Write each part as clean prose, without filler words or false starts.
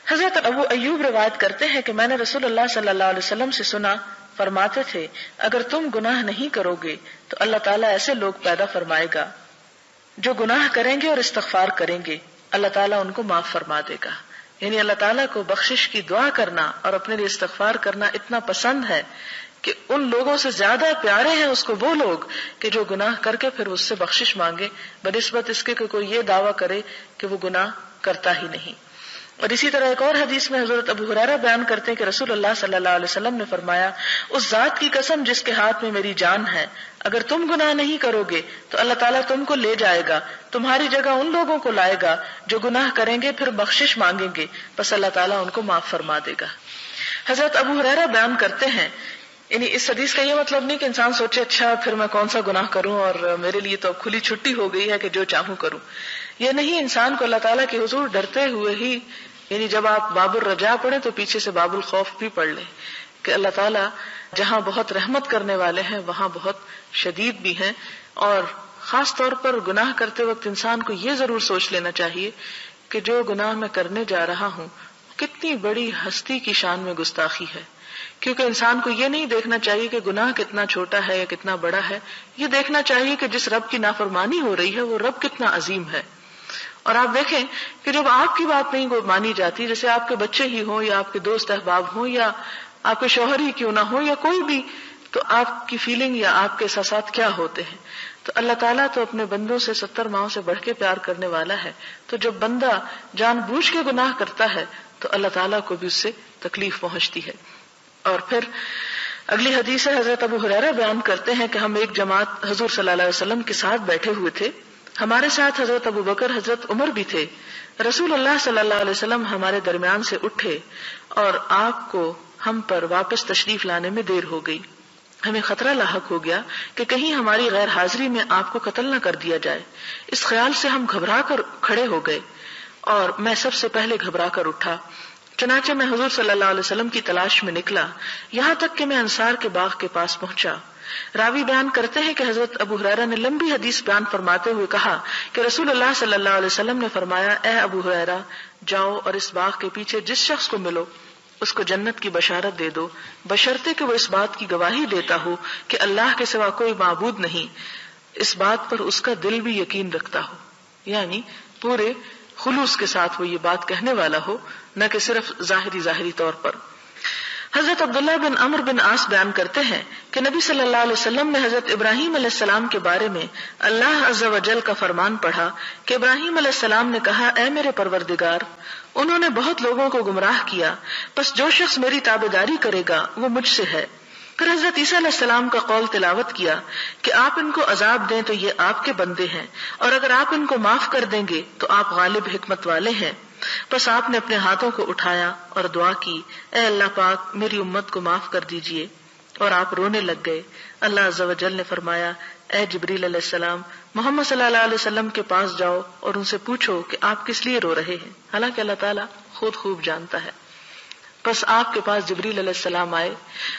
حضرت ابو ایوب روایت کرتے ہیں کہ میں نے رسول اللہ صلی اللہ علیہ وسلم سے سنا، فرماتے تھے اگر تم گناہ نہیں کرو گے تو اللہ تعالیٰ ایسے لوگ پیدا فرمائے گا جو گناہ کریں گے اور استغفار کریں گے، اللہ تعالیٰ ان کو معاف فرما دے گا. یعنی اللہ تعالیٰ کو بخشش کی دعا کرنا اور اپنے لیے استغفار کرنا اتنا پسند ہے کہ ان لوگوں سے زیادہ پیارے ہیں اس کو وہ لوگ کہ جو گناہ کر کے پھر اس سے بخشش مانگے بنسبت اس کے کہ کوئی یہ دعویٰ کرے کہ وہ گناہ کرتا ہی نہیں. اور اسی طرح ایک اور حدیث میں حضرت ابو ہریرہ بیان کرتے ہیں کہ رسول اللہ صلی اللہ علیہ وسلم نے فرمایا، اس ذات کی قسم جس کے ہاتھ میں میری جان ہے، اگر تم گناہ نہیں کرو گے تو اللہ تعالیٰ تم کو لے جائے گا، تمہاری جگہ ان لوگوں کو لائے گا جو گناہ کریں گے پھر بخشش مانگیں گے، بس اللہ تعالیٰ ان کو معاف فرما دے گا. حضرت ابو ہریرہ بیان کرتے ہیں، یعنی اس حدیث کا یہ مطلب نہیں کہ انسان سوچے اچھا پھر میں کون سا گناہ کروں اور میرے لیے تو کھلی چھٹی ہو گئی ہے کہ جو چاہوں کروں. یہ نہیں، انسان کو اللہ تعالیٰ کے حضور ڈرتے ہوئے ہی، یعنی جب آپ باب الرجا پڑھیں تو پیچھے سے باب الخوف بھی پڑھ لیں کہ اللہ تعالیٰ جہاں بہت رحمت کرنے والے ہیں وہاں بہت شدید بھی ہیں. اور خاص طور پر گناہ کرتے وقت انسان کو یہ ضرور سوچ لینا چاہیے کہ جو گناہ میں کرنے جا رہا ہوں کتنی بڑی ہستی کی شان میں گستاخی ہے. کیونکہ انسان کو یہ نہیں دیکھنا چاہیے کہ گناہ کتنا چھوٹا ہے یا کتنا بڑا ہے، یہ دیکھنا چاہیے کہ جس رب کی نافرمانی ہو رہی ہے وہ رب کتنا عظیم ہے. اور آپ دیکھیں کہ جب آپ کی بات نہیں مانی جاتی، جیسے آپ کے بچے ہی ہوں یا آپ کے دوست احباب ہوں یا آپ کے شوہر ہی کیوں نہ ہو یا کوئی بھی، تو آپ کی فیلنگ یا آپ کے احساسات کیا ہوتے ہیں؟ تو اللہ تعالیٰ تو اپنے بندوں سے 70 ماؤں سے بڑھ کے پیار کرنے والا ہے. تو جب بندہ جان بوجھ کے گناہ کرتا ہے تو اللہ تعالیٰ کو بھی اس سے تکلیف پہنچتی ہے. اور پھر اگلی حدیث ہے، حضرت ابو ہریرہ بیان کرتے ہیں کہ ہم ایک جماعت حضور صلی اللہ علیہ وسلم کے ساتھ بیٹھے ہوئے تھے، ہمارے ساتھ حضرت ابو بکر، حضرت عمر بھی تھے. رسول اللہ صلی اللہ علیہ وسلم ہمارے درمیان سے اٹھے اور آپ کو ہم پر واپس تشریف لانے میں دیر ہو گئی. ہمیں خطرہ لاحق ہو گیا کہ کہیں ہماری غیر حاضری میں آپ کو قتل نہ کر دیا جائے. اس خیال سے ہم گھبرا کر کھڑے ہو گئے اور میں سب سے پہلے گھبرا کر اٹھا. چنانچہ میں حضور صلی اللہ علیہ وسلم کی تلاش میں نکلا یہاں تک کہ میں انصار کے باغ کے پاس پہنچا. راوی بیان کرتے ہیں کہ حضرت ابو ہریرہ نے لمبی حدیث بیان فرماتے ہوئے کہا کہ رسول اللہ صلی اللہ علیہ وسلم نے فرمایا، اے ابو ہریرہ، جاؤ اور اس باغ کے پیچھے جس شخص کو ملو اس کو جنت کی بشارت دے دو، بشرطے کہ وہ اس بات کی گواہی دیتا ہو کہ اللہ کے سوا کوئی معبود نہیں، اس بات پر اس کا دل بھی یقین رکھتا ہو. یعنی پورے خلوص کے ساتھ وہ یہ بات کہنے والا ہو، نہ کہ صرف ظاہری طور پر. حضرت عبداللہ بن عمرو بن عاص بیان کرتے ہیں کہ نبی صلی اللہ علیہ وسلم نے حضرت ابراہیم علیہ السلام کے بارے میں اللہ عز و جل کا فرمان پڑھا کہ ابراہیم علیہ السلام نے کہا، اے میرے پروردگار، انہوں نے بہت لوگوں کو گمراہ کیا، بس جو شخص میری تابعداری کرے گا وہ مجھ سے ہے. پھر حضرت عیسیٰ علیہ السلام کا قول تلاوت کیا کہ آپ ان کو عذاب دیں تو یہ آپ کے بندے ہیں، اور اگر آپ ان کو معاف کر دیں گے تو آپ غالب حکمت والے ہیں. بس آپ نے اپنے ہاتھوں کو اٹھایا اور دعا کی، اے اللہ پاک میری امت کو معاف کر دیجئے، اور آپ رونے لگ گئے. اللہ عز و جل نے فرمایا، اے جبریل علیہ السلام، محمد صلی اللہ علیہ وسلم کے پاس جاؤ اور ان سے پوچھو کہ آپ کس لیے رو رہے ہیں، حالانکہ اللہ تعالیٰ خود خوب جانتا ہے. بس آپ کے پاس جبریل علیہ السلام آئے،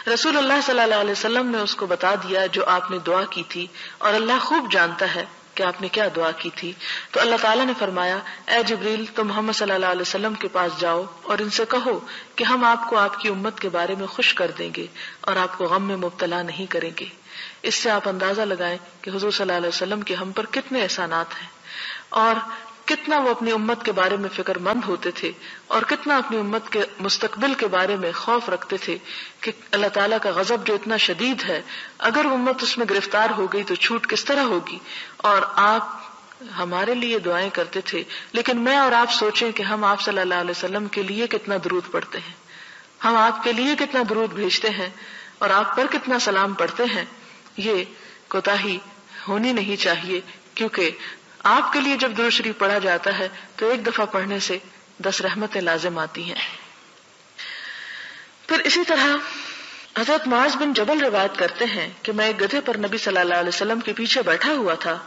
رسول اللہ صلی اللہ علیہ وسلم نے اس کو بتا دیا جو آپ نے دعا کی تھی، اور اللہ خوب جانتا ہے کہ آپ نے کیا دعا کی تھی. تو اللہ تعالیٰ نے فرمایا، اے جبریل، تم محمد صلی اللہ علیہ وسلم کے پاس جاؤ اور ان سے کہو کہ ہم آپ کو آپ کی امت کے بارے میں خوش کر دیں گے اور آپ کو غم میں مبتلا نہیں کریں گے. اس سے آپ اندازہ لگائیں کہ حضور صلی اللہ علیہ وسلم کے ہم پر کتنے احسانات ہیں، اور کتنا وہ اپنی امت کے بارے میں فکر مند ہوتے تھے، اور کتنا اپنی امت کے مستقبل کے بارے میں خوف رکھتے تھے کہ اللہ تعالیٰ کا غضب جو اتنا شدید ہے، اگر امت اس میں گرفتار ہو گئی تو چھوٹ کس طرح ہوگی. اور آپ ہمارے لیے دعائیں کرتے تھے، لیکن میں اور آپ سوچیں کہ ہم آپ صلی اللہ علیہ وسلم کے لیے کتنا درود پڑھتے ہیں، ہم آپ کے لیے کتنا درود بھیجتے ہیں اور آپ پر کتنا سلام پڑھتے ہیں. یہ کوتاہی ہونی نہیں چاہیے، کیونکہ آپ کے لیے جب درود شریف پڑھا جاتا ہے تو ایک دفعہ پڑھنے سے 10 رحمتیں لازم آتی ہیں. پھر اسی طرح حضرت معاذ بن جبل روایت کرتے ہیں کہ میں ایک گدھے پر نبی صلی اللہ علیہ وسلم کے پیچھے بیٹھا ہوا تھا.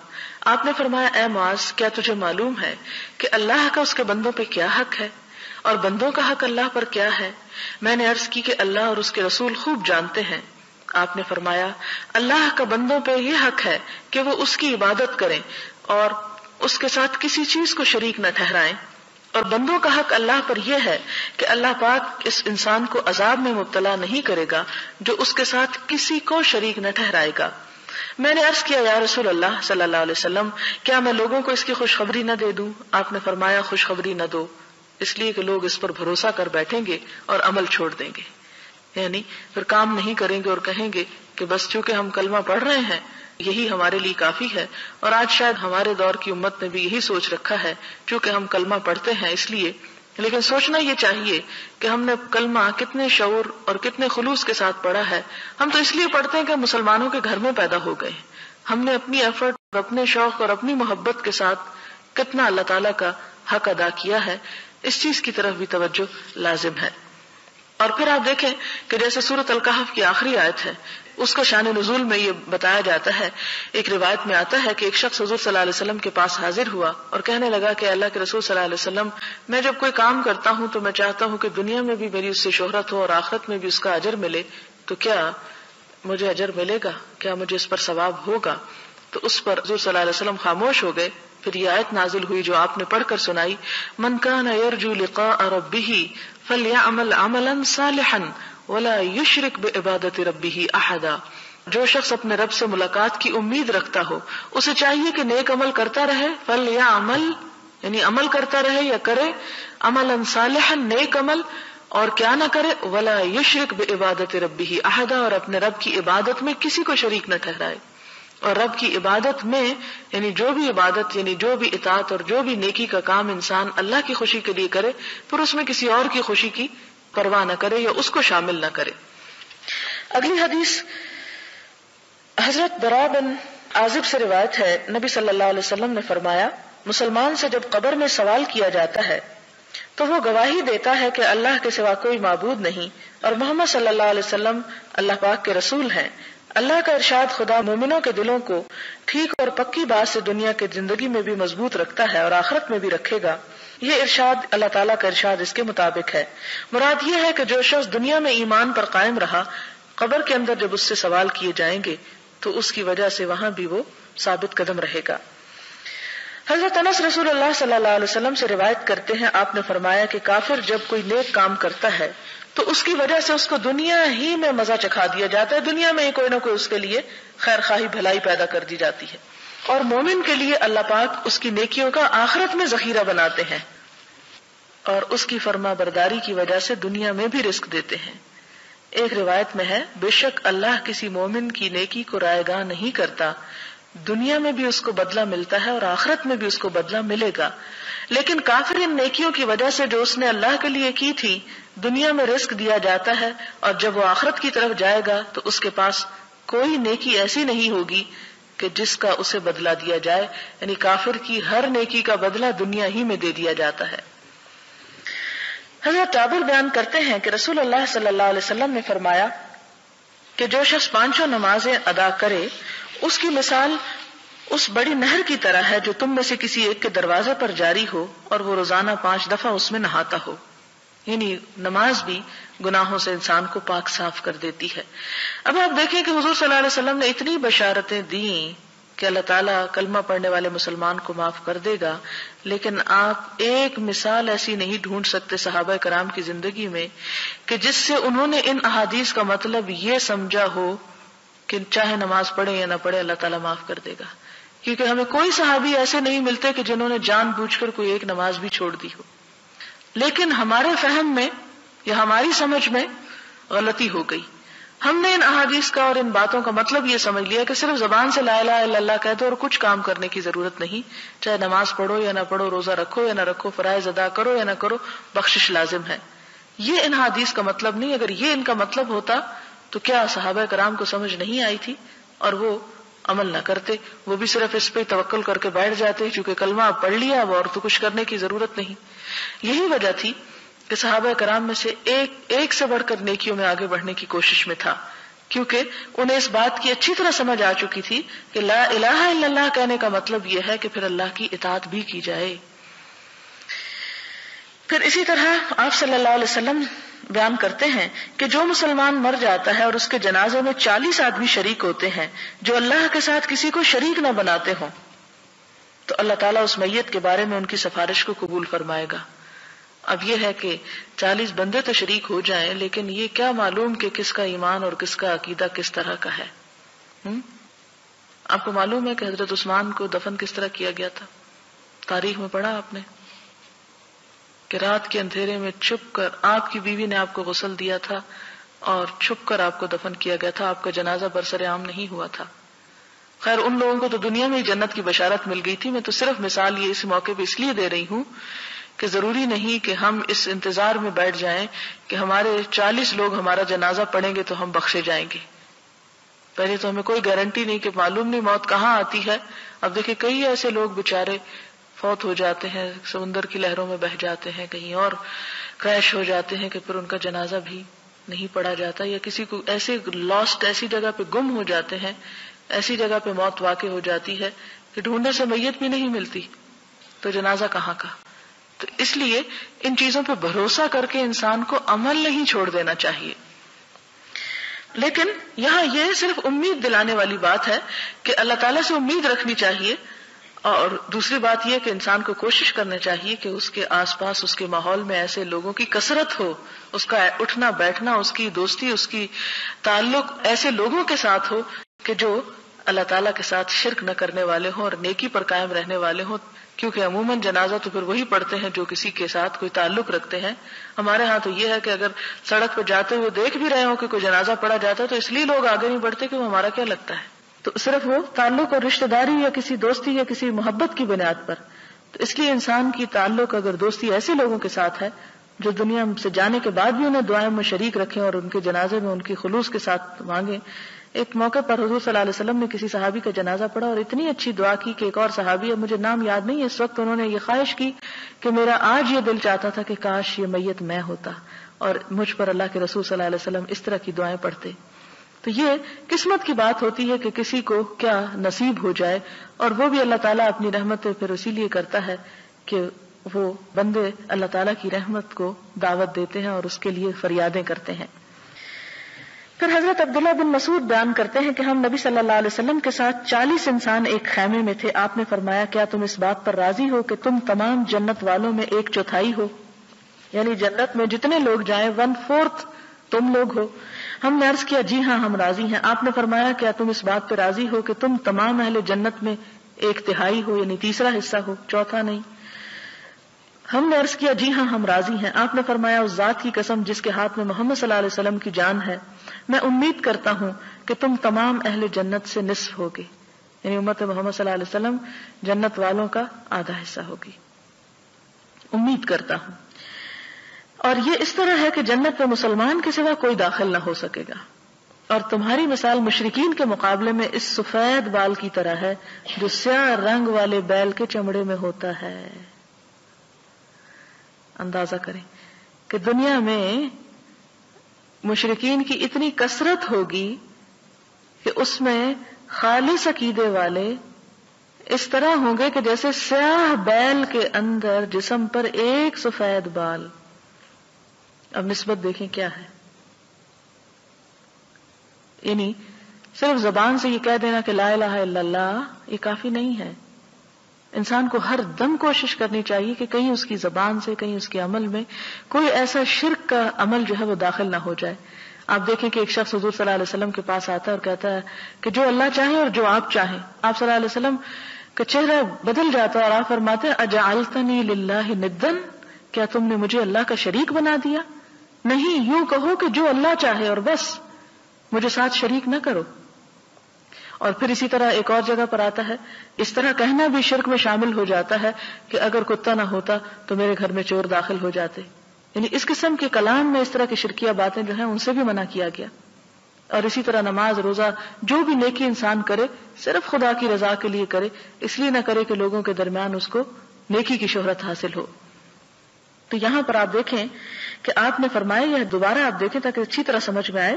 آپ نے فرمایا، اے معاذ، کیا تجھے معلوم ہے کہ اللہ کا اس کے بندوں پہ کیا حق ہے اور بندوں کا حق اللہ پر کیا ہے؟ میں نے عرض کی کہ اللہ اور اس کے رسول خوب جانتے ہیں. آپ نے فرمایا، اللہ کا بندوں پہ یہ حق ہے کہ وہ اس کی عبادت کریں اور اس کے ساتھ کسی چیز کو شریک نہ ٹھہرائیں، اور بندوں کا حق اللہ پر یہ ہے کہ اللہ پاک اس انسان کو عذاب میں مبتلا نہیں کرے گا جو اس کے ساتھ کسی کو شریک نہ ٹھہرائے گا۔ میں نے عرض کیا یا رسول اللہ صلی اللہ علیہ وسلم، کیا میں لوگوں کو اس کی خوشخبری نہ دے دوں؟ آپ نے فرمایا خوشخبری نہ دو، اس لیے کہ لوگ اس پر بھروسہ کر بیٹھیں گے اور عمل چھوڑ دیں گے، یعنی پھر کام نہیں کریں گے اور کہیں گے کہ بس چونکہ ہم کلمہ پڑھ رہے ہیں یہی ہمارے لیے کافی ہے۔ اور آج شاید ہمارے دور کی امت نے بھی یہی سوچ رکھا ہے، چونکہ ہم کلمہ پڑھتے ہیں اس لیے، لیکن سوچنا یہ چاہیے کہ ہم نے کلمہ کتنے شعور اور کتنے خلوص کے ساتھ پڑھا ہے۔ ہم تو اس لیے پڑھتے ہیں کہ مسلمانوں کے گھر میں پیدا ہو گئے، ہم نے اپنی ایفرٹ اور اپنے شوق اور اپنی محبت کے ساتھ کتنا اللہ تعالیٰ کا حق ادا کیا ہے، اس چیز کی طرف بھی توجہ لازم ہے۔ اور پھر آپ دیکھیں کہ جیسے سورۃ الکہف کی آخری آیت ہے، اس کا شان نزول میں یہ بتایا جاتا ہے، ایک روایت میں آتا ہے کہ ایک شخص حضور صلی اللہ علیہ وسلم کے پاس حاضر ہوا اور کہنے لگا کہ اللہ کے رسول صلی اللہ علیہ وسلم، میں جب کوئی کام کرتا ہوں تو میں چاہتا ہوں کہ دنیا میں بھی میری اس سے شہرت ہو اور آخرت میں بھی اس کا اجر ملے، تو کیا مجھے اجر ملے گا؟ کیا مجھے اس پر ثواب ہوگا؟ تو اس پر حضور صلی اللہ علیہ وسلم خاموش ہو گئے۔ پھر یہ آیت نازل ہوئی جو آپ نے پڑھ کر سنائی، من کان یرجو لقاء ربہ فلیعمل عملا صالحا ولا یشرک بعبادۃ ربہ احدا۔ جو شخص اپنے رب سے ملاقات کی امید رکھتا ہو اسے چاہیے کہ نیک عمل کرتا رہے، فلیعمل یعنی عمل کرتا رہے یا کرے، عملا صالحا نیک عمل، اور کیا نہ کرے، ولا یشرک بعبادۃ ربہ احدا، اور اپنے رب کی عبادت میں کسی کو شریک نہ ٹھہرائے۔ اور رب کی عبادت میں یعنی جو بھی عبادت یعنی جو بھی اطاعت اور جو بھی نیکی کا کام انسان اللہ کی خوشی کے لیے کرے، پھر اس میں کسی اور کی خوشی کی پرواہ نہ کرے یا اس کو شامل نہ کرے۔ اگلی حدیث حضرت براء بن عازب سے روایت ہے، نبی صلی اللہ علیہ وسلم نے فرمایا، مسلمان سے جب قبر میں سوال کیا جاتا ہے تو وہ گواہی دیتا ہے کہ اللہ کے سوا کوئی معبود نہیں اور محمد صلی اللہ علیہ وسلم اللہ پاک کے رسول ہیں۔ اللہ کا ارشاد خدا مومنوں کے دلوں کو ٹھیک اور پکی بات سے دنیا کی زندگی میں بھی مضبوط رکھتا ہے اور آخرت میں بھی رکھے گا۔ یہ ارشاد اللہ تعالیٰ کا ارشاد اس کے مطابق ہے۔ مراد یہ ہے کہ جو شخص دنیا میں ایمان پر قائم رہا، قبر کے اندر جب اس سے سوال کیے جائیں گے تو اس کی وجہ سے وہاں بھی وہ ثابت قدم رہے گا۔ حضرت انس رسول اللہ صلی اللہ علیہ وسلم سے روایت کرتے ہیں، آپ نے فرمایا کہ کافر جب کوئی نیک کام کرتا ہے تو اس کی وجہ سے اس کو دنیا ہی میں مزہ چکھا دیا جاتا ہے، دنیا میں ہی کوئی نہ کوئی اس کے لیے خیر خواہی بھلائی پیدا کر دی جاتی ہے، اور مومن کے لیے اللہ پاک اس کی نیکیوں کا آخرت میں ذخیرہ بناتے ہیں اور اس کی فرما برداری کی وجہ سے دنیا میں بھی رزق دیتے ہیں۔ ایک روایت میں ہے، بے شک اللہ کسی مومن کی نیکی کو رائے گاہ نہیں کرتا، دنیا میں بھی اس کو بدلہ ملتا ہے اور آخرت میں بھی اس کو بدلہ ملے گا، لیکن کافر ان نیکیوں کی وجہ سے جو اس نے اللہ کے لیے کی تھی دنیا میں رزق دیا جاتا ہے، اور جب وہ آخرت کی طرف جائے گا تو اس کے پاس کوئی نیکی ایسی نہیں ہوگی کہ جس کا اسے بدلہ دیا جائے، یعنی کافر کی ہر نیکی کا بدلہ دنیا ہی میں دے دیا جاتا ہے۔ حضرت جابر بیان کرتے ہیں کہ رسول اللہ صلی اللہ علیہ وسلم نے فرمایا کہ جو شخص 5 نمازیں ادا کرے اس کی مثال اس بڑی نہر کی طرح ہے جو تم میں سے کسی ایک کے دروازے پر جاری ہو اور وہ روزانہ 5 دفعہ اس میں نہاتا ہو، یعنی نماز بھی گناہوں سے انسان کو پاک صاف کر دیتی ہے۔ اب آپ دیکھیں کہ حضور صلی اللہ علیہ وسلم نے اتنی بشارتیں دیں کہ اللہ تعالیٰ کلمہ پڑھنے والے مسلمان کو معاف کر دے گا، لیکن آپ ایک مثال ایسی نہیں ڈھونڈ سکتے صحابہ کرام کی زندگی میں کہ جس سے انہوں نے ان احادیث کا مطلب یہ سمجھا ہو کہ چاہے نماز پڑھے یا نہ پڑھے اللہ تعالیٰ معاف کر دے گا، کیونکہ ہمیں کوئی صحابی ایسے نہیں ملتے کہ جنہوں نے جان بوجھ کر کوئی ایک نماز بھی چھوڑ دی ہو۔ لیکن ہمارے فہم میں یا ہماری سمجھ میں غلطی ہو گئی، ہم نے ان احادیث کا اور ان باتوں کا مطلب یہ سمجھ لیا کہ صرف زبان سے لا الہ الا اللہ کہہ دو اور کچھ کام کرنے کی ضرورت نہیں، چاہے نماز پڑھو یا نہ پڑھو، روزہ رکھو یا نہ رکھو، فرائض ادا کرو یا نہ کرو، بخشش لازم ہے۔ یہ ان احادیث کا مطلب نہیں۔ اگر یہ ان کا مطلب ہوتا تو کیا صحابہ کرام کو سمجھ نہیں آئی تھی اور وہ عمل نہ کرتے؟ وہ بھی صرف اس پہ توکل کر کے بیٹھ جاتے، چونکہ کلمہ اب پڑھ لیا اب اور تو کچھ کرنے کی ضرورت نہیں۔ یہی وجہ تھی کہ صحابہ کرام میں سے ایک سے بڑھ کر نیکیوں میں آگے بڑھنے کی کوشش میں تھا، کیونکہ انہیں اس بات کی اچھی طرح سمجھ آ چکی تھی کہ لا الہ الا اللہ کہنے کا مطلب یہ ہے کہ پھر اللہ کی اطاعت بھی کی جائے۔ پھر اسی طرح آپ صلی اللہ علیہ وسلم بیان کرتے ہیں کہ جو مسلمان مر جاتا ہے اور اس کے جنازے میں 40 آدمی شریک ہوتے ہیں جو اللہ کے ساتھ کسی کو شریک نہ بناتے ہوں، تو اللہ تعالیٰ اس میت کے بارے میں ان کی سفارش کو قبول فرمائے گا۔ اب یہ ہے کہ 40 بندے تو شریک ہو جائیں، لیکن یہ کیا معلوم کہ کس کا ایمان اور کس کا عقیدہ کس طرح کا ہے۔ آپ کو معلوم ہے کہ حضرت عثمان کو دفن کس طرح کیا گیا تھا؟ تاریخ میں پڑھا آپ نے کہ رات کے اندھیرے میں چھپ کر آپ کی بیوی نے آپ کو غسل دیا تھا اور چھپ کر آپ کو دفن کیا گیا تھا، آپ کا جنازہ برسر عام نہیں ہوا تھا۔ خیر ان لوگوں کو تو دنیا میں ہی جنت کی بشارت مل گئی تھی، میں تو صرف مثال یہ اس موقع پہ اس لیے دے رہی ہوں کہ ضروری نہیں کہ ہم اس انتظار میں بیٹھ جائیں کہ ہمارے 40 لوگ ہمارا جنازہ پڑھیں گے تو ہم بخشے جائیں گے۔ پہلے تو ہمیں کوئی گارنٹی نہیں کہ معلوم نہیں موت کہاں آتی ہے۔ اب دیکھیں کئی ایسے لوگ بےچارے فوت ہو جاتے ہیں، سمندر کی لہروں میں بہہ جاتے ہیں، کہیں اور کریش ہو جاتے ہیں کہ پھر ان کا جنازہ بھی نہیں پڑھا جاتا، یا کسی کو ایسے لاسٹ ایسی جگہ پہ گم ہو جاتے ہیں، ایسی جگہ پہ موت واقع ہو جاتی ہے کہ ڈھونڈنے سے میت بھی نہیں ملتی، تو جنازہ کہاں کا۔ تو اس لیے ان چیزوں پہ بھروسہ کر کے انسان کو عمل نہیں چھوڑ دینا چاہیے۔ لیکن یہاں یہ صرف امید دلانے والی بات ہے کہ اللہ تعالیٰ سے امید رکھنی چاہیے، اور دوسری بات یہ کہ انسان کو کوشش کرنا چاہیے کہ اس کے آس پاس اس کے ماحول میں ایسے لوگوں کی کثرت ہو، اس کا اٹھنا بیٹھنا، اس کی دوستی، اس کی تعلق ایسے لوگوں کے ساتھ ہو کہ جو اللہ تعالیٰ کے ساتھ شرک نہ کرنے والے ہوں اور نیکی پر قائم رہنے والے ہوں، کیونکہ عموماً جنازہ تو پھر وہی پڑھتے ہیں جو کسی کے ساتھ کوئی تعلق رکھتے ہیں۔ ہمارے ہاں تو یہ ہے کہ اگر سڑک پہ جاتے ہوئے دیکھ بھی رہے ہوں کہ کوئی جنازہ پڑھا جاتا ہے تو اس لیے لوگ آگے نہیں بڑھتے کہ وہ ہمارا کیا لگتا ہے، تو صرف وہ تعلق اور رشتہ داری یا کسی دوستی یا کسی محبت کی بنیاد پر۔ تو اس لیے انسان کی تعلق اگر دوستی ایسے لوگوں کے ساتھ ہے جو دنیا سے جانے کے بعد بھی انہیں دعائیں میں شریک رکھیں اور ان کے جنازے میں ان کی خلوص کے ساتھ مانگیں۔ ایک موقع پر حضور صلی اللہ علیہ وسلم نے کسی صحابی کا جنازہ پڑھا اور اتنی اچھی دعا کی کہ ایک اور صحابی ہے، مجھے نام یاد نہیں ہے اس وقت، انہوں نے یہ خواہش کی کہ میرا آج یہ دل چاہتا تھا کہ کاش یہ میت میں ہوتا اور مجھ پر اللہ کے رسول صلی اللہ علیہ وسلم اس طرح کی دعائیں پڑھتے۔ تو یہ قسمت کی بات ہوتی ہے کہ کسی کو کیا نصیب ہو جائے، اور وہ بھی اللہ تعالیٰ اپنی رحمت پھر اسی لیے کرتا ہے کہ وہ بندے اللہ تعالیٰ کی رحمت کو دعوت دیتے ہیں اور اس کے لیے فریادیں کرتے ہیں۔ پھر حضرت عبداللہ بن مسعود بیان کرتے ہیں کہ ہم نبی صلی اللہ علیہ وسلم کے ساتھ 40 انسان ایک خیمے میں تھے، آپ نے فرمایا کیا تم اس بات پر راضی ہو کہ تم تمام جنت والوں میں 1/4 ہو، یعنی جنت میں جتنے لوگ جائیں 1/4 تم لوگ ہو۔ ہم نے عرض کیا جی ہاں ہم راضی ہیں۔ آپ نے فرمایا کیا تم اس بات پہ راضی ہو کہ تم تمام اہل جنت میں 1/3 ہو، یعنی تیسرا حصہ ہو، چوتھا نہیں۔ ہم نے عرض کیا جی ہاں ہم راضی ہیں۔ آپ نے فرمایا اس ذات کی قسم جس کے ہاتھ میں محمد صلی اللہ علیہ وسلم کی جان ہے، میں امید کرتا ہوں کہ تم تمام اہل جنت سے نصف ہوگے، یعنی امت محمد صلی اللہ علیہ وسلم جنت والوں کا آدھا حصہ ہوگی، امید کرتا ہوں۔ اور یہ اس طرح ہے کہ جنت میں مسلمان کے سوا کوئی داخل نہ ہو سکے گا، اور تمہاری مثال مشرکین کے مقابلے میں اس سفید بال کی طرح ہے جو سیاہ رنگ والے بیل کے چمڑے میں ہوتا ہے۔ اندازہ کریں کہ دنیا میں مشرکین کی اتنی کثرت ہوگی کہ اس میں خالص عقیدے والے اس طرح ہوں گے کہ جیسے سیاہ بیل کے اندر جسم پر ایک سفید بال۔ اب نسبت دیکھیں کیا ہے، یعنی صرف زبان سے یہ کہہ دینا کہ لا الہ الا اللہ یہ کافی نہیں ہے، انسان کو ہر دم کوشش کرنی چاہیے کہ کہیں اس کی زبان سے کہیں اس کے عمل میں کوئی ایسا شرک کا عمل جو ہے وہ داخل نہ ہو جائے۔ آپ دیکھیں کہ ایک شخص حضور صلی اللہ علیہ وسلم کے پاس آتا ہے اور کہتا ہے کہ جو اللہ چاہے اور جو آپ چاہیں۔ آپ صلی اللہ علیہ وسلم کا چہرہ بدل جاتا ہے اور آپ فرماتے ہیں اجعلتنی للہ ندا، کیا تم نے مجھے اللہ کا شریک بنا دیا؟ نہیں، یوں کہو کہ جو اللہ چاہے اور بس، مجھے ساتھ شریک نہ کرو۔ اور پھر اسی طرح ایک اور جگہ پر آتا ہے اس طرح کہنا بھی شرک میں شامل ہو جاتا ہے کہ اگر کتا نہ ہوتا تو میرے گھر میں چور داخل ہو جاتے، یعنی اس قسم کے کلام میں اس طرح کی شرکیہ باتیں جو ہیں ان سے بھی منع کیا گیا۔ اور اسی طرح نماز روزہ جو بھی نیکی انسان کرے صرف خدا کی رضا کے لیے کرے، اس لیے نہ کرے کہ لوگوں کے درمیان اس کو نیکی کی شہرت حاصل ہو۔ تو یہاں پر آپ دیکھیں کہ آپ نے فرمایا، یہ دوبارہ آپ دیکھیں تاکہ اچھی طرح سمجھ میں آئے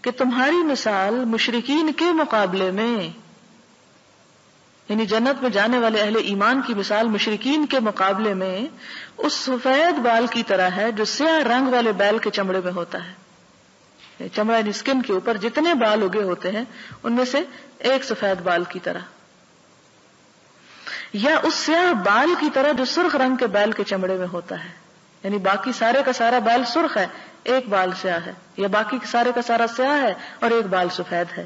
کہ تمہاری مثال مشرکین کے مقابلے میں، یعنی جنت میں جانے والے اہل ایمان کی مثال مشرکین کے مقابلے میں اس سفید بال کی طرح ہے جو سیاہ رنگ والے بیل کے چمڑے میں ہوتا ہے۔ چمڑا یعنی اسکن کے اوپر جتنے بال اگے ہوتے ہیں ان میں سے ایک سفید بال کی طرح، یا اس سیاہ بال کی طرح جو سرخ رنگ کے بیل کے چمڑے میں ہوتا ہے۔ یعنی باقی سارے کا سارا بال سرخ ہے، ایک بال سیاہ ہے، یا باقی سارے کا سارا سیاہ ہے اور ایک بال سفید ہے۔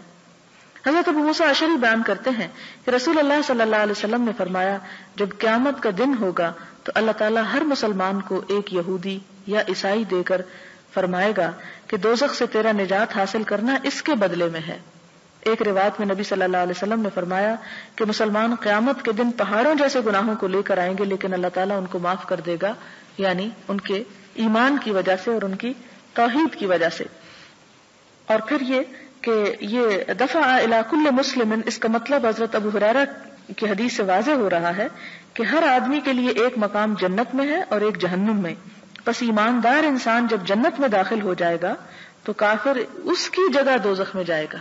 حضرت ابو موسیٰ اشعری بیان کرتے ہیں کہ رسول اللہ صلی اللہ علیہ وسلم نے فرمایا، جب قیامت کا دن ہوگا تو اللہ تعالیٰ ہر مسلمان کو ایک یہودی یا عیسائی دے کر فرمائے گا کہ دوزخ سے تیرا نجات حاصل کرنا اس کے بدلے میں ہے۔ ایک روایت میں نبی صلی اللہ علیہ وسلم نے فرمایا کہ مسلمان قیامت کے دن پہاڑوں جیسے گناہوں کو لے کر آئیں گے، لیکن اللہ تعالیٰ ان کو معاف کر دے گا، یعنی ان کے ایمان کی وجہ سے اور ان کی توحید کی وجہ سے۔ اور پھر یہ دفع الی کل مسلم، اس کا مطلب حضرت ابو ہریرہ کی حدیث سے واضح ہو رہا ہے کہ ہر آدمی کے لیے ایک مقام جنت میں ہے اور ایک جہنم میں۔ پس ایماندار انسان جب جنت میں داخل ہو جائے گا تو کافر اس کی جگہ دوزخ میں جائے گا۔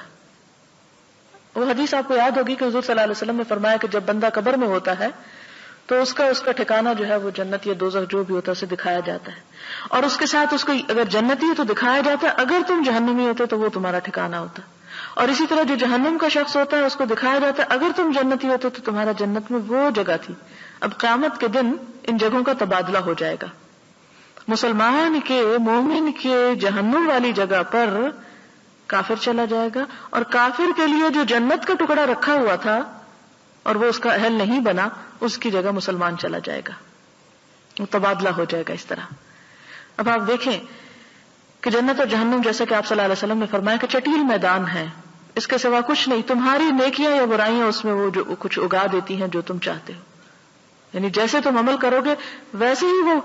وہ حدیث آپ کو یاد ہوگی کہ حضور صلی اللہ علیہ وسلم نے فرمایا کہ جب بندہ قبر میں ہوتا ہے تو اس کا ٹھکانہ جو ہے وہ جنت یا دوزخ جو بھی ہوتا ہے اسے دکھایا جاتا ہے، اور اس کے ساتھ اس کو اگر جنتی ہے تو دکھایا جاتا ہے، اگر تم جہنمی ہوتے تو وہ تمہارا ٹھکانہ ہوتا، اور اسی طرح جو جہنم کا شخص ہوتا ہے اس کو دکھایا جاتا ہے اگر تم جنتی ہوتے تو تمہارا جنت میں وہ جگہ تھی۔ اب قیامت کے دن ان جگہوں کا تبادلہ ہو جائے گا، مسلمان کے مومن کے جہنم والی جگہ پر کافر چلا جائے گا، اور کافر کے لیے جو جنت کا ٹکڑا رکھا ہوا تھا اور وہ اس کا اہل نہیں بنا، اس کی جگہ مسلمان چلا جائے گا، وہ تبادلہ ہو جائے گا اس طرح۔ اب آپ دیکھیں کہ جنت اور جہنم جیسے کہ آپ صلی اللہ علیہ وسلم نے فرمایا کہ چٹیل میدان ہے، اس کے سوا کچھ نہیں، تمہاری نیکیاں یا برائیاں اس میں وہ جو کچھ اگا دیتی ہیں جو تم چاہتے ہو، یعنی جیسے تم عمل کرو گے ویسے ہی وہ۔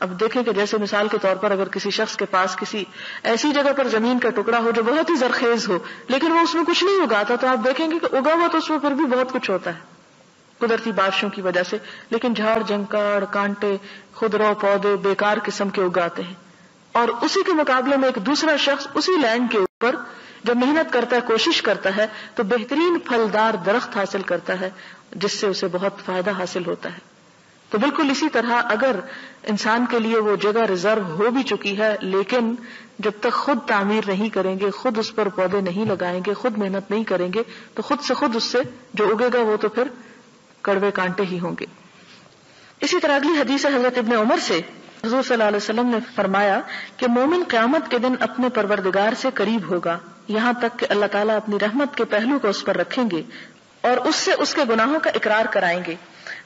اب دیکھیں کہ جیسے مثال کے طور پر اگر کسی شخص کے پاس کسی ایسی جگہ پر زمین کا ٹکڑا ہو جو بہت ہی زرخیز ہو لیکن وہ اس میں کچھ نہیں اگاتا، تو آپ دیکھیں گے کہ اگا ہوا تو اس میں پھر بھی بہت کچھ ہوتا ہے قدرتی بارشوں کی وجہ سے، لیکن جھاڑ جھنکاڑ کانٹے خضرو پودے بیکار قسم کے اگاتے ہیں۔ اور اسی کے مقابلے میں ایک دوسرا شخص اسی لینڈ کے اوپر جب محنت کرتا ہے کوشش کرتا ہے تو بہترین پھلدار درخت حاصل کرتا ہے جس سے اسے بہت فائدہ حاصل ہوتا ہے۔ تو بالکل اسی طرح اگر انسان کے لیے وہ جگہ ریزرو ہو بھی چکی ہے لیکن جب تک خود تعمیر نہیں کریں گے، خود اس پر پودے نہیں لگائیں گے، خود محنت نہیں کریں گے تو خود اس سے جو اگے گا وہ تو پھر کڑوے کانٹے ہی ہوں گے۔ اسی طرح اگلی حدیث ہے حضرت ابن عمر سے، حضور صلی اللہ علیہ وسلم نے فرمایا کہ مومن قیامت کے دن اپنے پروردگار سے قریب ہوگا یہاں تک کہ اللہ تعالیٰ اپنی رحمت کے پہلو کو اس پر رکھیں گے اور اس سے اس کے گناہوں کا اقرار کرائیں گے۔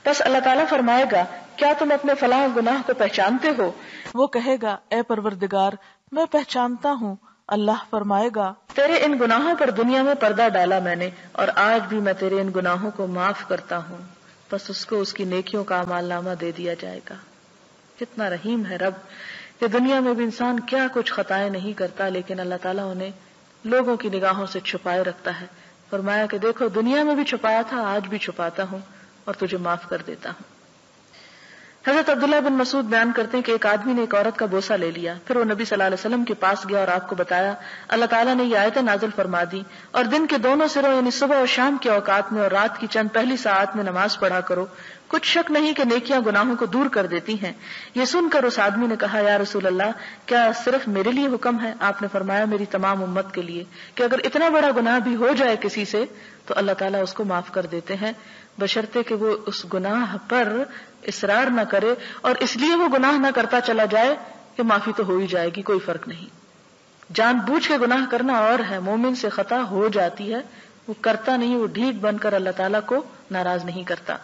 بس اللہ تعالیٰ فرمائے گا کیا تم اپنے فلاں گناہ کو پہچانتے ہو؟ وہ کہے گا اے پروردگار میں پہچانتا ہوں۔ اللہ فرمائے گا تیرے ان گناہوں پر دنیا میں پردہ ڈالا میں نے اور آج بھی میں تیرے ان گناہوں کو معاف کرتا ہوں۔ بس اس کو اس کی نیکیوں کا اعمال نامہ دے دیا جائے گا۔ کتنا رحیم ہے رب کہ دنیا میں بھی انسان کیا کچھ خطائیں نہیں کرتا لیکن اللہ تعالیٰ انہیں لوگوں کی نگاہوں سے چھپائے رکھتا ہے۔ فرمایا کہ دیکھو دنیا میں بھی چھپایا تھا، آج بھی چھپاتا ہوں اور تجھے معاف کر دیتا ہوں۔ حضرت عبداللہ بن مسعود بیان کرتے ہیں کہ ایک آدمی نے ایک عورت کا بوسہ لے لیا، پھر وہ نبی صلی اللہ علیہ وسلم کے پاس گیا اور آپ کو بتایا اللہ تعالیٰ نے یہ آیتیں نازل فرما دی اور دن کے دونوں سروں یعنی صبح اور شام کے اوقات میں اور رات کی چند پہلی ساعات میں نماز پڑھا کرو، کچھ شک نہیں کہ نیکیاں گناہوں کو دور کر دیتی ہیں۔ یہ سن کر اس آدمی نے کہا یا رسول اللہ کیا صرف میرے لیے حکم ہے؟ آپ نے فرمایا میری تمام امت کے لیے، کہ اگر اتنا بڑا گناہ بھی ہو جائے کسی سے تو اللہ تعالیٰ اس کو معاف کر دیتے ہیں بشرطے کہ وہ اس گناہ پر اصرار نہ کرے اور اس لیے وہ گناہ نہ کرتا چلا جائے کہ معافی تو ہو ہی جائے گی، کوئی فرق نہیں۔ جان بوجھ کے گناہ کرنا اور ہے، مومن سے خطا ہو جاتی ہے، وہ کرتا نہیں، وہ ڈھیٹ بن کر اللہ تعالیٰ کو ناراض نہیں کرتا۔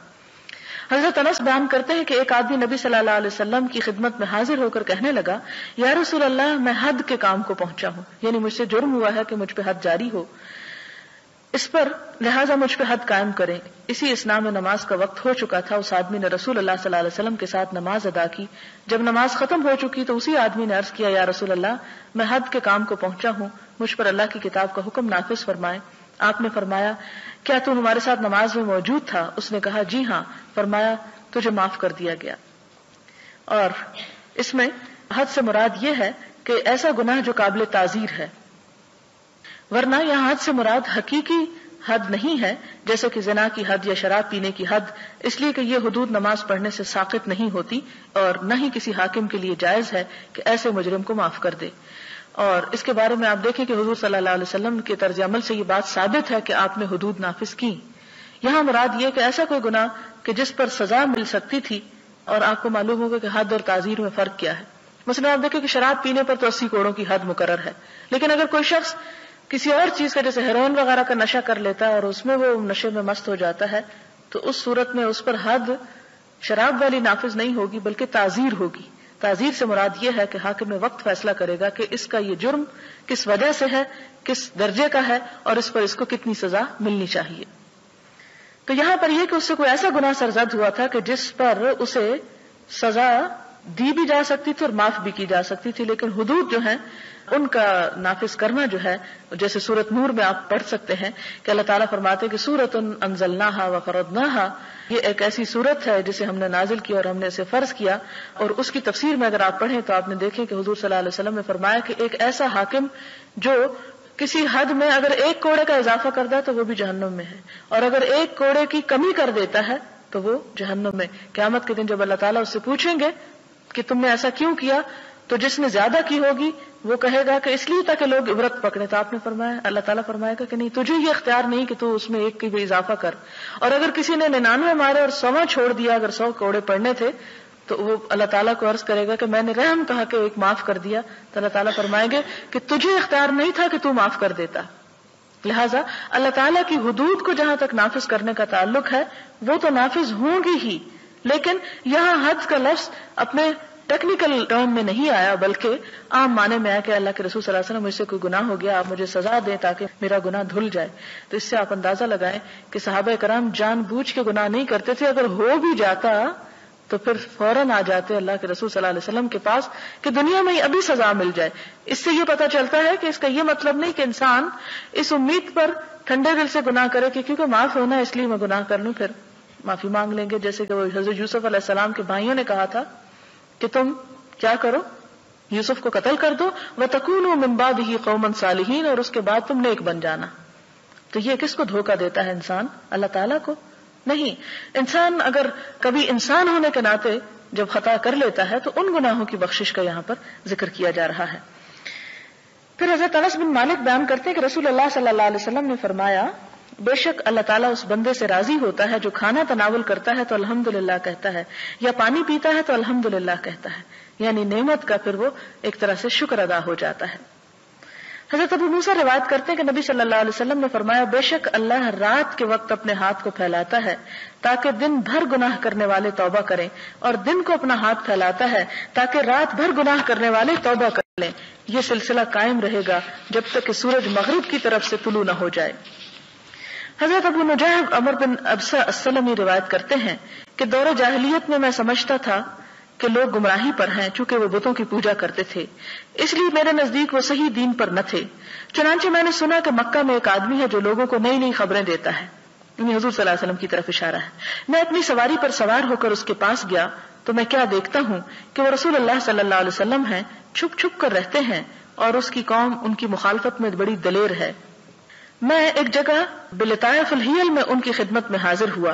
حضرت انس بیان کرتے ہیں کہ ایک آدمی نبی صلی اللہ علیہ وسلم کی خدمت میں حاضر ہو کر کہنے لگا یا رسول اللہ میں حد کے کام کو پہنچا ہوں، یعنی مجھ سے جرم ہوا ہے کہ مجھ پہ حد جاری ہو، اس پر لہٰذا مجھ پہ حد قائم کریں۔ اسی اسنا میں نماز کا وقت ہو چکا تھا، اس آدمی نے رسول اللہ صلی اللہ علیہ وسلم کے ساتھ نماز ادا کی۔ جب نماز ختم ہو چکی تو اسی آدمی نے عرض کیا یا رسول اللہ میں حد کے کام کو پہنچا ہوں، مجھ پر اللہ کی کتاب کا حکم نافذ فرمائیں۔ آپ نے فرمایا کیا تو ہمارے ساتھ نماز میں موجود تھا؟ اس نے کہا جی ہاں۔ فرمایا تجھے معاف کر دیا گیا۔ اور اس میں حد سے مراد یہ ہے کہ ایسا گناہ جو قابل تعزیر ہے، ورنہ یہاں حد سے مراد حقیقی حد نہیں ہے جیسے کہ زنا کی حد یا شراب پینے کی حد، اس لیے کہ یہ حدود نماز پڑھنے سے ساقط نہیں ہوتی اور نہ ہی کسی حاکم کے لیے جائز ہے کہ ایسے مجرم کو معاف کر دے۔ اور اس کے بارے میں آپ دیکھیں کہ حضور صلی اللہ علیہ وسلم کے طرز عمل سے یہ بات ثابت ہے کہ آپ نے حدود نافذ کی۔ یہاں مراد یہ کہ ایسا کوئی گناہ کہ جس پر سزا مل سکتی تھی اور آپ کو معلوم ہوگا کہ حد اور تعزیر میں فرق کیا ہے. مثلا آپ دیکھیں کہ شراب پینے پر تو 80 کوڑوں کی حد مقرر ہے، لیکن اگر کوئی شخص کسی اور چیز کا جیسے ہیروئن وغیرہ کا نشہ کر لیتا ہے اور اس میں وہ نشے میں مست ہو جاتا ہے تو اس صورت میں اس پر حد شراب والی نافذ نہیں ہوگی بلکہ تعزیر ہوگی. تعزیر سے مراد یہ ہے کہ حاکم وقت فیصلہ کرے گا کہ اس کا یہ جرم کس وجہ سے ہے، کس درجے کا ہے اور اس پر اس کو کتنی سزا ملنی چاہیے. تو یہاں پر یہ کہ اس سے کوئی ایسا گناہ سرزد ہوا تھا کہ جس پر اسے سزا دی بھی جا سکتی تھی اور معاف بھی کی جا سکتی تھی، لیکن حدود جو ہیں ان کا نافذ کرنا جو ہے، جیسے سورۃ نور میں آپ پڑھ سکتے ہیں کہ اللہ تعالیٰ فرماتے کہ سورۃ انزلناہا وفرضناہا، یہ ایک ایسی سورت ہے جسے ہم نے نازل کیا اور ہم نے اسے فرض کیا. اور اس کی تفسیر میں اگر آپ پڑھیں تو آپ نے دیکھیں کہ حضور صلی اللہ علیہ وسلم نے فرمایا کہ ایک ایسا حاکم جو کسی حد میں اگر 1 کوڑے کا اضافہ کرتا ہے تو وہ بھی جہنم میں ہے، اور اگر 1 کوڑے کی کمی کر دیتا ہے تو وہ جہنم میں. قیامت کے دن جب اللہ تعالیٰ اس سے پوچھیں گے کہ تم نے ایسا کیوں کیا، تو جس نے زیادہ کی ہوگی وہ کہے گا کہ اس لیے تاکہ لوگ عبرت پکڑے. تو آپ نے فرمایا، اللہ تعالیٰ فرمائے گا کہ نہیں، تجھے یہ اختیار نہیں کہ تو اس میں 1 کی بھی اضافہ کر. اور اگر کسی نے 99 مارے اور 100 چھوڑ دیا، اگر 100 کوڑے پڑنے تھے تو وہ اللہ تعالیٰ کو عرض کرے گا کہ میں نے رحم کہا کہ 1 معاف کر دیا. تو اللہ تعالیٰ فرمائیں گے کہ تجھے اختیار نہیں تھا کہ تو معاف کر دیتا. لہٰذا اللہ تعالیٰ کی حدود کو جہاں تک نافذ کرنے کا تعلق ہے وہ تو نافذ ہوں گی ہی، لیکن یہاں حد کا لفظ اپنے ٹیکنیکل ٹرم میں نہیں آیا بلکہ عام معنی میں آیا کہ اللہ کے رسول صلی اللہ علیہ وسلم مجھ سے کوئی گناہ ہو گیا، آپ مجھے سزا دیں تاکہ میرا گناہ دھل جائے. تو اس سے آپ اندازہ لگائیں کہ صحابہ کرام جان بوجھ کے گناہ نہیں کرتے تھے، اگر ہو بھی جاتا تو پھر فوراً آ جاتے اللہ کے رسول صلی اللہ علیہ وسلم کے پاس کہ دنیا میں ہی ابھی سزا مل جائے. اس سے یہ پتہ چلتا ہے کہ اس کا یہ مطلب نہیں کہ انسان اس امید پر ٹھنڈے دل سے گناہ کرے کہ کیونکہ معاف ہونا ہے اس لیے میں گناہ کر لوں پھر معافی مانگ لیں گے. جیسے کہ وہ حضرت یوسف علیہ السلام کے بھائیوں نے کہا تھا کہ تم کیا کرو، یوسف کو قتل کر دو، وَتَكُونُوا مِن بَعْدِهِ قَوْمًا صَالِحِينَ، اور اس کے بعد تم نیک بن جانا. تو یہ کس کو دھوکہ دیتا ہے انسان؟ اللہ تعالیٰ کو نہیں. انسان اگر کبھی انسان ہونے کے ناطے جب خطا کر لیتا ہے تو ان گناہوں کی بخشش کا یہاں پر ذکر کیا جا رہا ہے. پھر حضرت انس بن مالک بیان کرتے ہیں کہ رسول اللہ صلی اللہ علیہ وسلم نے فرمایا، بے شک اللہ تعالیٰ اس بندے سے راضی ہوتا ہے جو کھانا تناول کرتا ہے تو الحمدللہ کہتا ہے، یا پانی پیتا ہے تو الحمدللہ کہتا ہے، یعنی نعمت کا پھر وہ ایک طرح سے شکر ادا ہو جاتا ہے. حضرت ابو موسیٰ روایت کرتے ہیں کہ نبی صلی اللہ علیہ وسلم نے فرمایا، بے شک اللہ رات کے وقت اپنے ہاتھ کو پھیلاتا ہے تاکہ دن بھر گناہ کرنے والے توبہ کریں، اور دن کو اپنا ہاتھ پھیلاتا ہے تاکہ رات بھر گناہ کرنے والے توبہ کر لیں. یہ سلسلہ قائم رہے گا جب تک کہ سورج مغرب کی طرف سے طلوع نہ ہو جائے. حضرت ابو نجیح عمر بن ابسہ السلمی روایت کرتے ہیں کہ دور جاہلیت میں سمجھتا تھا کہ لوگ گمراہی پر ہیں، چونکہ وہ بتوں کی پوجا کرتے تھے، اس لیے میرے نزدیک وہ صحیح دین پر نہ تھے. چنانچہ میں نے سنا کہ مکہ میں ایک آدمی ہے جو لوگوں کو نئی نئی خبریں دیتا ہے، یعنی حضور صلی اللہ علیہ وسلم کی طرف اشارہ ہے. میں اپنی سواری پر سوار ہو کر اس کے پاس گیا تو میں کیا دیکھتا ہوں کہ وہ رسول اللہ صلی اللہ علیہ وسلم ہیں، چھپ چھپ کر رہتے ہیں اور اس کی قوم ان کی مخالفت میں بڑی دلیر ہے. میں ایک جگہ بلطائف الحیل میں ان کی خدمت میں حاضر ہوا.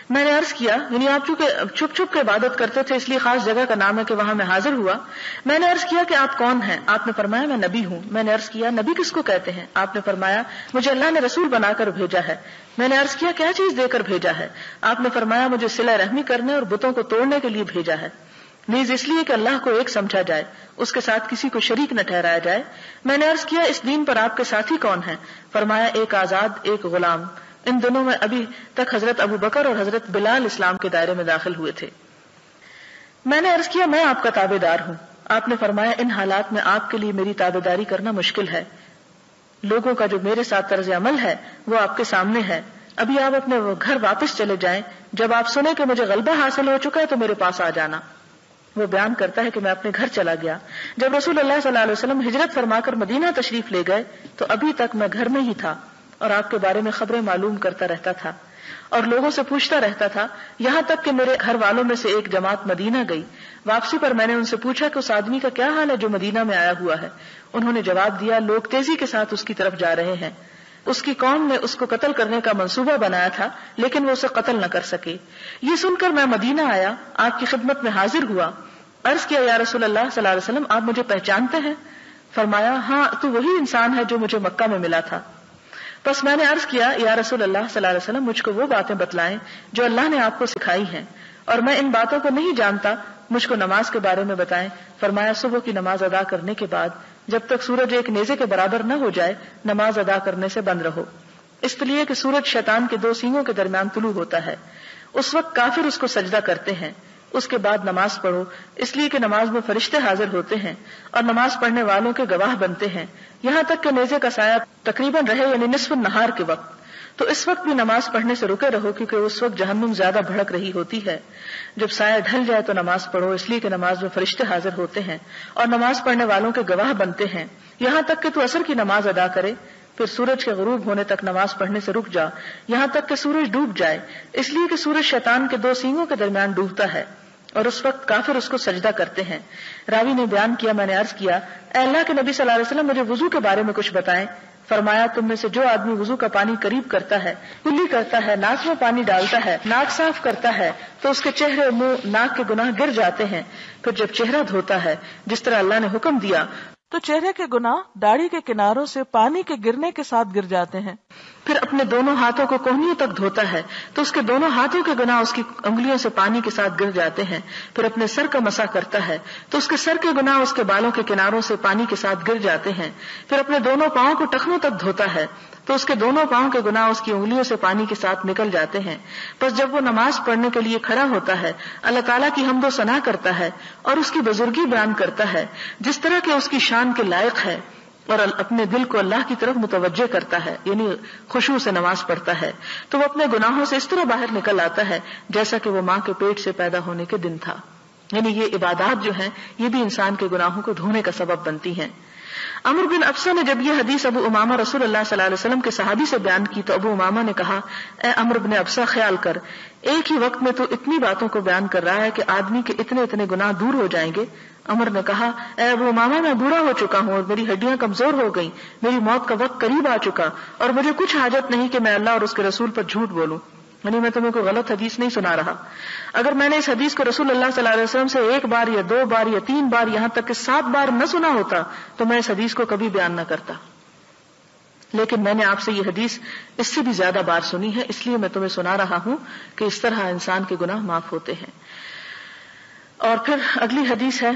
میں نے عرض کیا، یعنی آپ چونکہ چھپ چھپ کے عبادت کرتے تھے اس لیے خاص جگہ کا نام ہے کہ وہاں میں حاضر ہوا. میں نے عرض کیا کہ آپ کون ہیں؟ آپ نے فرمایا میں نبی ہوں. میں نے عرض کیا نبی کس کو کہتے ہیں؟ آپ نے فرمایا مجھے اللہ نے رسول بنا کر بھیجا ہے. میں نے عرض کیا کیا چیز دے کر بھیجا ہے؟ آپ نے فرمایا مجھے صلہ رحمی کرنے اور بتوں کو توڑنے کے لیے بھیجا ہے، نیز اس لیے کہ اللہ کو ایک سمجھا جائے، اس کے ساتھ کسی کو شریک نہ ٹھہرایا جائے. میں نے عرض کیا اس دین پر آپ کے ساتھی کون ہیں؟ فرمایا ایک آزاد ایک غلام. ان دنوں میں ابھی تک حضرت ابو بکر اور حضرت بلال اسلام کے دائرے میں داخل ہوئے تھے. میں نے عرض کیا میں آپ کا تابع دار ہوں. آپ نے فرمایا ان حالات میں آپ کے لیے میری تابع داری کرنا مشکل ہے. لوگوں کا جو میرے ساتھ طرز عمل ہے وہ آپ کے سامنے ہے. ابھی آپ اپنے گھر واپس چلے جائیں، جب آپ سنیں کہ مجھے غلبہ حاصل ہو چکا ہے تو میرے پاس آ جانا. وہ بیان کرتا ہے کہ میں اپنے گھر چلا گیا. جب رسول اللہ صلی اللہ علیہ وسلم ہجرت فرما کر مدینہ تشریف لے گئے تو ابھی تک میں گھر میں ہی تھا اور آپ کے بارے میں خبریں معلوم کرتا رہتا تھا اور لوگوں سے پوچھتا رہتا تھا، یہاں تک کہ میرے گھر والوں میں سے ایک جماعت مدینہ گئی. واپسی پر میں نے ان سے پوچھا کہ اس آدمی کا کیا حال ہے جو مدینہ میں آیا ہوا ہے. انہوں نے جواب دیا لوگ تیزی کے ساتھ اس کی طرف جا رہے ہیں. اس کی قوم نے اس کو قتل کرنے کا منصوبہ بنایا تھا لیکن وہ اسے قتل نہ کر سکے. یہ سن کر میں مدینہ آیا، آپ کی خدمت میں حاضر ہوا. عرض کیا یا رسول اللہ صلی اللہ علیہ وسلم آپ مجھے پہچانتے ہیں؟ فرمایا ہاں تو وہی انسان ہے جو مجھے مکہ میں ملا تھا. بس میں نے عرض کیا یا رسول اللہ صلی اللہ علیہ وسلم مجھ کو وہ باتیں بتلائیں جو اللہ نے آپ کو سکھائی ہیں اور میں ان باتوں کو نہیں جانتا، مجھ کو نماز کے بارے میں بتائیں۔ فرمایا صبح کی نماز ادا کرنے کے بعد جب تک سورج ایک نیزے کے برابر نہ ہو جائے نماز ادا کرنے سے بند رہو، اس لیے کہ سورج شیطان کے 2 سینگوں کے درمیان طلوع ہوتا ہے، اس وقت کافر اس کو سجدہ کرتے ہیں۔ اس کے بعد نماز پڑھو، اس لیے کہ نماز میں فرشتے حاضر ہوتے ہیں اور نماز پڑھنے والوں کے گواہ بنتے ہیں، یہاں تک کہ نیزے کا سایہ تقریباً رہے، یعنی نصف النہار کے وقت۔ تو اس وقت بھی نماز پڑھنے سے رکے رہو، کیونکہ اس وقت جہنم زیادہ بھڑک رہی ہوتی ہے۔ جب سایہ ڈھل جائے تو نماز پڑھو، اس لیے کہ نماز میں فرشتے حاضر ہوتے ہیں اور نماز پڑھنے والوں کے گواہ بنتے ہیں، یہاں تک کہ تو عصر کی نماز ادا کرے، پھر سورج کے غروب ہونے تک نماز پڑھنے سے رک جا، یہاں تک کہ سورج ڈوب جائے، اس لیے کہ سورج شیطان کے 2 سینگوں کے درمیان ڈوبتا ہے اور اس وقت کافر اس کو سجدہ کرتے ہیں۔ راوی نے بیان کیا، میں نے عرض کیا اے اللہ کے نبی صلی اللہ علیہ وسلم مجھے وضو کے بارے میں کچھ بتائیں۔ فرمایا تم میں سے جو آدمی وضو کا پانی قریب کرتا ہے، کلی کرتا ہے، ناک میں پانی ڈالتا ہے، ناک صاف کرتا ہے تو اس کے چہرے، منہ، ناک کے گناہ گر جاتے ہیں، پھر جب چہرہ دھوتا ہے جس طرح اللہ نے حکم دیا تو چہرے کے گناہ داڑھی کے کناروں سے پانی کے گرنے کے ساتھ گر جاتے ہیں، پھر اپنے دونوں ہاتھوں کو کوہنیوں تک دھوتا ہے تو اس کے دونوں ہاتھوں کے گناہ اس کی انگلیوں سے پانی کے ساتھ گر جاتے ہیں، پھر اپنے سر کا مسح کرتا ہے تو اس کے سر کے گناہ اس کے بالوں کے کناروں سے پانی کے ساتھ گر جاتے ہیں، پھر اپنے دونوں پاؤں کو ٹخنوں تک دھوتا ہے تو اس کے دونوں پاؤں کے گناہ اس کی انگلیوں سے پانی کے ساتھ نکل جاتے ہیں۔ بس جب وہ نماز پڑھنے کے لیے کھڑا ہوتا ہے اللہ تعالیٰ کی حمد و ثنا کرتا ہے اور اس کی بزرگی بیان کرتا ہے جس طرح کہ اس کی شان کے لائق ہے، اور اپنے دل کو اللہ کی طرف متوجہ کرتا ہے، یعنی خشوع سے نماز پڑھتا ہے، تو وہ اپنے گناہوں سے اس طرح باہر نکل آتا ہے جیسا کہ وہ ماں کے پیٹ سے پیدا ہونے کے دن تھا۔ یعنی یہ عبادات جو ہیں یہ بھی انسان کے گناہوں کو دھونے کا سبب بنتی ہیں۔ عمرو بن ابسہ نے جب یہ حدیث ابو امامہ رسول اللہ صلی اللہ علیہ وسلم کے صحابی سے بیان کی تو ابو امامہ نے کہا اے عمرو بن ابسہ خیال کر، ایک ہی وقت میں تو اتنی باتوں کو بیان کر رہا ہے کہ آدمی کے اتنے اتنے گناہ دور ہو جائیں گے۔ عمر نے کہا اے ابو امامہ میں بوڑھا ہو چکا ہوں اور میری ہڈیاں کمزور ہو گئیں، میری موت کا وقت قریب آ چکا اور مجھے کچھ حاجت نہیں کہ میں اللہ اور اس کے رسول پر جھوٹ بولوں، یعنی میں تمہیں کوئی غلط حدیث نہیں سنا رہا۔ اگر میں نے اس حدیث کو رسول اللہ صلی اللہ علیہ وسلم سے 1 بار یا 2 بار یا 3 بار یہاں تک کہ 7 بار نہ سنا ہوتا تو میں اس حدیث کو کبھی بیان نہ کرتا، لیکن میں نے آپ سے یہ حدیث اس سے بھی زیادہ بار سنی ہے، اس لیے میں تمہیں سنا رہا ہوں کہ اس طرح انسان کے گناہ معاف ہوتے ہیں۔ اور پھر اگلی حدیث ہے،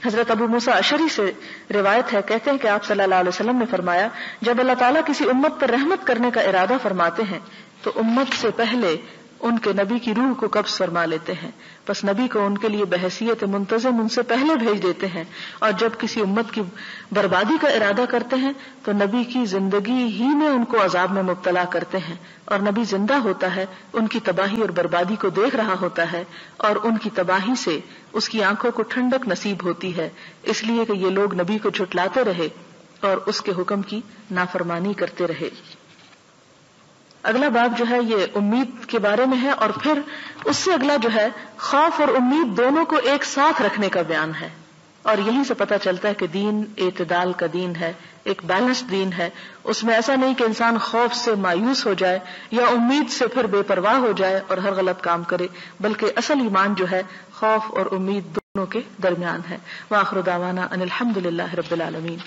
حضرت ابو موسیٰ اشعری سے روایت ہے، کہتے ہیں کہ آپ صلی اللہ علیہ وسلم نے فرمایا جب اللہ تعالیٰ کسی امت پر رحمت کرنے کا ارادہ فرماتے ہیں تو امت سے پہلے ان کے نبی کی روح کو قبض فرما لیتے ہیں، بس نبی کو ان کے لیے بحیثیت منتظم ان سے پہلے بھیج دیتے ہیں، اور جب کسی امت کی بربادی کا ارادہ کرتے ہیں تو نبی کی زندگی ہی میں ان کو عذاب میں مبتلا کرتے ہیں، اور نبی زندہ ہوتا ہے، ان کی تباہی اور بربادی کو دیکھ رہا ہوتا ہے، اور ان کی تباہی سے اس کی آنکھوں کو ٹھنڈک نصیب ہوتی ہے، اس لیے کہ یہ لوگ نبی کو جھٹلاتے رہے اور اس کے حکم کی نافرمانی کرتے رہے۔ اگلا باب جو ہے یہ امید کے بارے میں ہے، اور پھر اس سے اگلا جو ہے خوف اور امید دونوں کو ایک ساتھ رکھنے کا بیان ہے، اور یہیں سے پتہ چلتا ہے کہ دین اعتدال کا دین ہے، ایک بیلنس دین ہے، اس میں ایسا نہیں کہ انسان خوف سے مایوس ہو جائے یا امید سے پھر بے پرواہ ہو جائے اور ہر غلط کام کرے، بلکہ اصل ایمان جو ہے خوف اور امید دونوں کے درمیان ہے۔ وآخر دعوانا ان الحمدللہ رب العالمین۔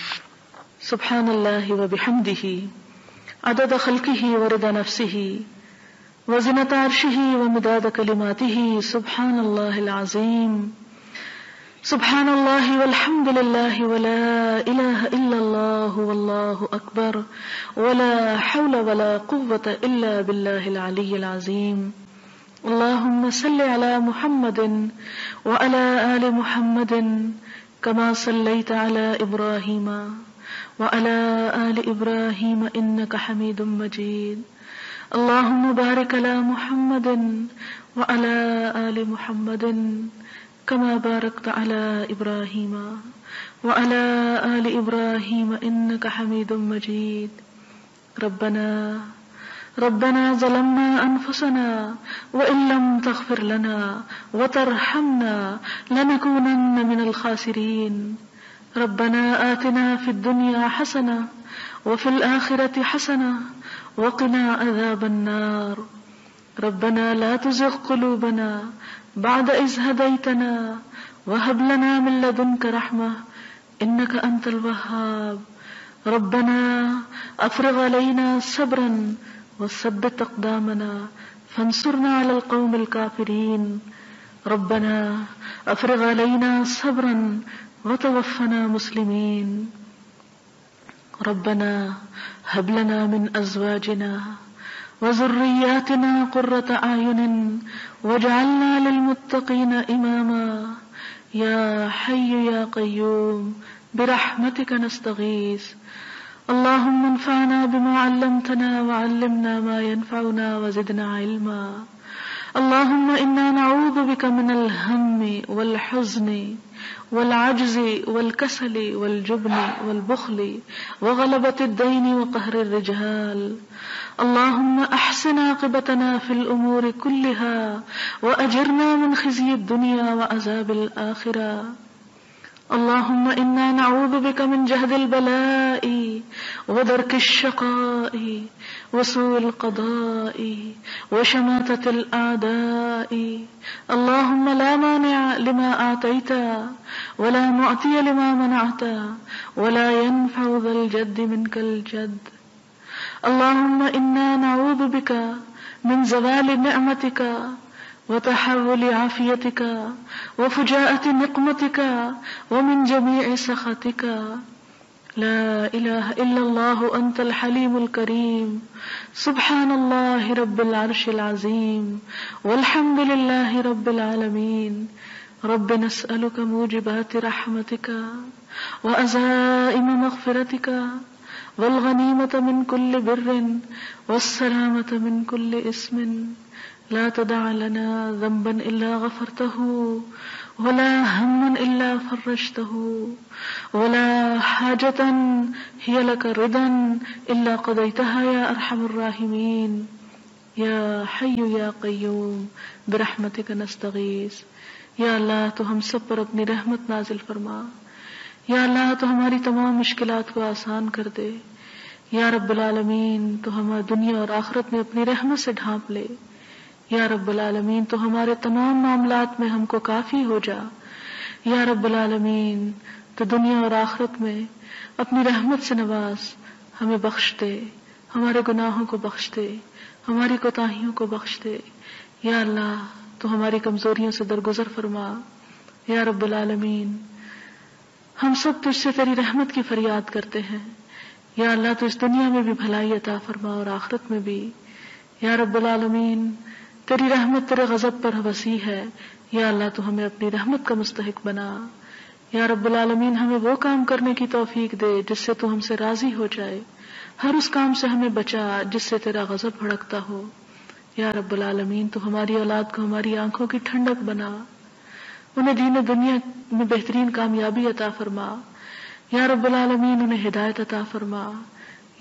سبحان اللہ وبحمدہ عدد خلقہ ورضا نفسہ وزنۃ عرشہ ومداد کلماتہ سبحان اللہ العظیم سبحان اللہ والحمد للہ ولا الہ الا اللہ واللہ اکبر ولا حول ولا قوة الا باللہ العلی العظیم۔ اللہم صل علی محمد وعلی آل محمد کما صلیت علی ابراہیم وعلى آل إبراهيم إنك حميد مجيد۔ اللهم بارك على محمد وعلى آل محمد كما باركت على إبراهيم وعلى آل إبراهيم إنك حميد مجيد۔ ربنا ظلمنا أنفسنا وإن لم تغفر لنا وترحمنا لنكونن من الخاسرين۔ ربنا آتنا في الدنيا حسنة وفي الآخرة حسنة وقنا عذاب النار۔ ربنا لا تزغ قلوبنا بعد إذ هديتنا وهب لنا من لدنك رحمة إنك أنت الوهاب۔ ربنا أفرغ علينا صبرا وثبت أقدامنا فانصرنا على القوم الكافرين ربنا افرغ علينا صبرا وتوفنا مسلمين ربنا هب لنا من ازواجنا وذرياتنا قرة اعين واجعلنا للمتقين اماما يا حي يا قيوم برحمتك نستغيث اللهم انفعنا بما علمتنا وعلمنا ما ينفعنا وزدنا علما اللهم انا نعوذ بك من الهم والحزن والعجز والكسل والجبن والبخل وغلبة الدين وقهر الرجال اللهم احسن عاقبتنا في الامور كلها واجرنا من خزي الدنيا وعذاب الاخرة اللهم انا نعوذ بك من جهد البلاء ودرك الشقاء وسوء القضاء وشماتة الاعداء اللهم لا مانع لما اعطيت ولا معطي لما منعت ولا ينفع ذا الجد منك الجد اللهم انا نعوذ بك من زوال نعمتك وتحول عافيتك وفجاءة نقمتك ومن جميع سخطك لا إله إلا الله أنت الحليم الكريم سبحان الله رب العرش العظيم والحمد لله رب العالمين رب نسألك موجبات رحمتك وعزائم مغفرتك والغنيمة من كل بر والسلامة من كل اسم لا تدع لنا ذنبا إلا غفرته ولا هما إلا فرجته ولا حاجة هي لك رضا إلا قضيتها يا أرحم الراحمين يا حي يا قيوم برحمتك نستغيث یا اللہ تو ہم سب پر اپنی رحمت نازل فرما، یا اللہ تو ہماری تمام مشکلات کو آسان کر دے، یا رب العالمین تو ہمارا دنیا اور آخرت میں اپنی رحمت سے ڈھانپ لے، یا رب العالمین تو ہمارے تمام معاملات میں ہم کو کافی ہو جا، یا رب العالمین تو دنیا اور آخرت میں اپنی رحمت سے نواز، ہمیں بخش دے، ہمارے گناہوں کو بخش دے، ہماری کوتاہیوں کو بخش دے، یا اللہ تو ہماری کمزوریوں سے درگزر فرما، یا رب العالمین ہم سب تجھ سے تیری رحمت کی فریاد کرتے ہیں، یا اللہ تو اس دنیا میں بھی بھلائی عطا فرما اور آخرت میں بھی، یا رب العالمین تیری رحمت تیرے غضب پر وسیع ہے، یا اللہ تو ہمیں اپنی رحمت کا مستحق بنا، یا رب العالمین ہمیں وہ کام کرنے کی توفیق دے جس سے تو ہم سے راضی ہو جائے، ہر اس کام سے ہمیں بچا جس سے تیرا غضب بھڑکتا ہو، یا رب العالمین تو ہماری اولاد کو ہماری آنکھوں کی ٹھنڈک بنا، انہیں دین و دنیا میں بہترین کامیابی عطا فرما، یا رب العالمین انہیں ہدایت عطا فرما،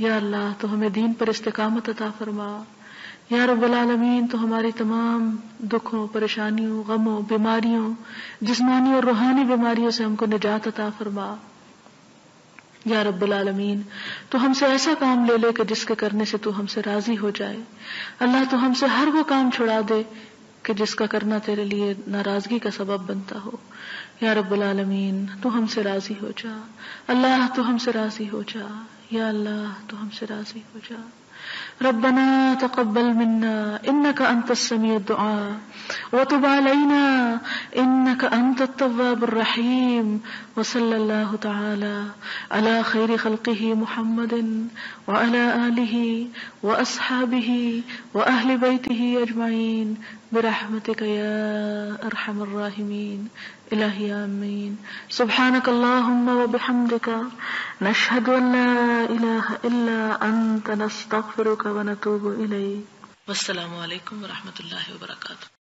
یا اللہ تو ہمیں دین پر استقامت عطا فرما، یا رب العالمین تو ہماری تمام دکھوں، پریشانیوں، غموں، بیماریوں، جسمانی اور روحانی بیماریوں سے ہم کو نجات عطا فرما، یا رب العالمین تو ہم سے ایسا کام لے لے کہ جس کے کرنے سے تو ہم سے راضی ہو جائے، اللہ تو ہم سے ہر وہ کام چھڑا دے کہ جس کا کرنا تیرے لیے ناراضگی کا سبب بنتا ہو، یا رب العالمین تو ہم سے راضی ہو جا، اللہ تو ہم سے راضی ہو جا، یا اللہ تو ہم سے راضی ہو جا۔ ربنا تقبل منا انك انت السميع الدعاء وتب علينا انك انت التواب الرحيم وصلى الله تعالى على خير خلقه محمد وعلى آله واصحابه واهل بيته اجمعين برحمتك يا ارحم الراحمين الہی آمین۔ سبحانک اللہم وبحمدک نشہد ان لا الہ الا انت نستغفرک ونتوب الیک۔ والسلام علیکم ورحمۃ اللہ وبرکاتہ۔